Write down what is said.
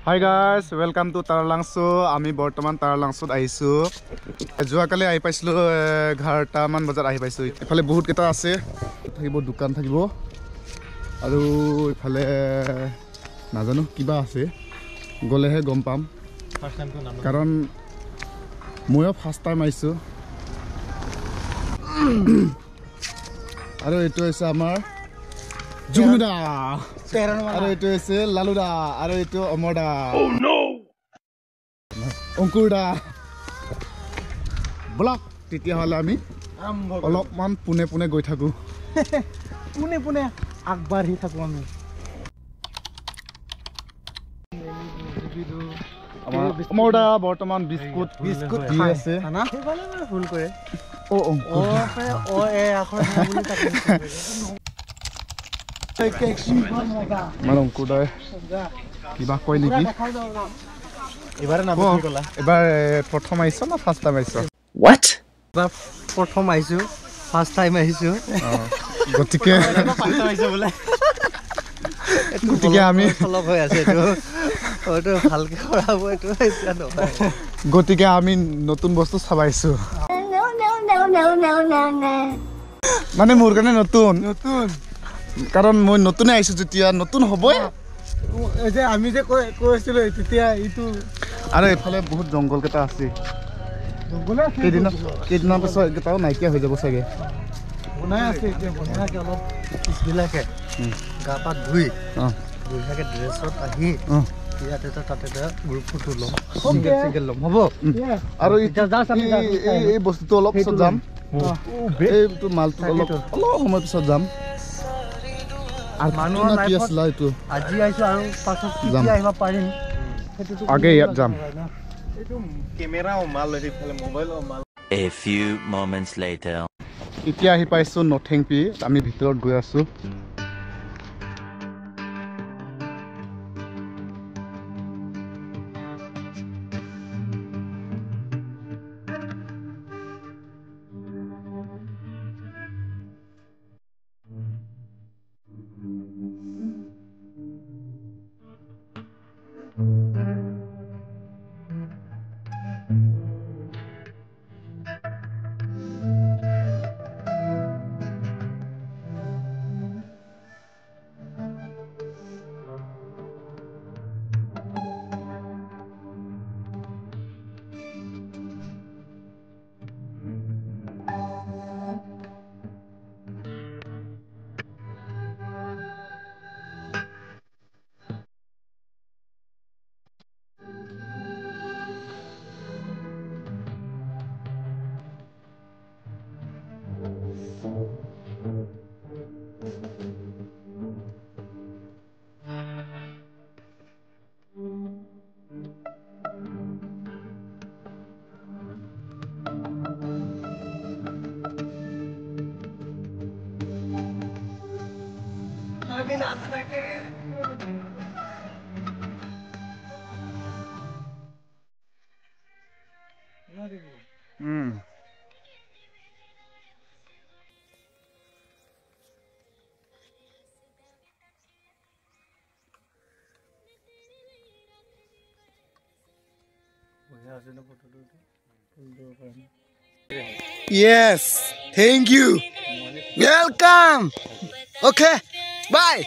Hi guys, welcome to Taralangso. Ami Bortoman Taralangso aisu. Joakale ahi paislo 11 man bazar ahi paisu. Ifale bahut keta ase. Thakibo dukan thakibo. Aru ifale najanu kiba ase. Gole he gom pam. First time to nam. Karon moyo first time aisu. Aru eto ase amar Jugnuda. Aru eto ase Laluda. Aru eto Omoda. Oh no. Ongkurda. Block titia hole ami olopman pune goi thaku. Pune akbar hi thaku ami. Omoda bortoman biscuit di ase. Ana hebale full kore. O ongkur. O e akhor na boli thaku. Man ongkurda. Kiba koi niki? এবারে না বুঝি গলা এবার প্রথম আইছো না first time আইছো what প্রথম আইছো ফার্স্ট টাইম আইছো গটিকে ফার্স্ট টাইম আইছো বলে গটিকে আমি ফলো হৈ আছে তো ওটো ভালকে কৰাব এটো এতিয়া নহয় গটিকে আমি নতুন বস্তু চাবাইছো মানে মোৰ কাৰণে নতুন কাৰণ মই নতুন আইছো যেতিয়া নতুন হবই এই যে আমি যে কৈছিলো তেতিয়া ইটো আৰু এফালে বহুত জংগল কেটা আছে জংগল আছে কেদিন পাছত কেটাও নাইকিয়া হৈ যাব চাগে বনাই আছে এতিয়া বনাকে অলপ পিছবিলাকে গাপা ধুই বঢ়িয়াকে ড্ৰেছত আহি ইয়াতে তাতে গ্ৰুপ ফটো লম সিঙ্গেল লম হ'ব আৰু এতিয়া জাস্ট আমি এই বস্তুটো অলপ পিছত যাম এইটো মালটো অলপ সময় পিছত যাম আর মানুহ কি আছিল এটো আজি আইছো আৰু পাছত কি আহিবা পাৰিম হেতুটো আগে ইয়াত যাম এটো ক্যামেৰা ও মাল লৈ ফেলে মোবাইল ও মাল A few moments later এতিয়া আহি পাইছো নথেংপি আমি ভিতৰত গৈ আছো Yes, thank you. Welcome. Okay, bye.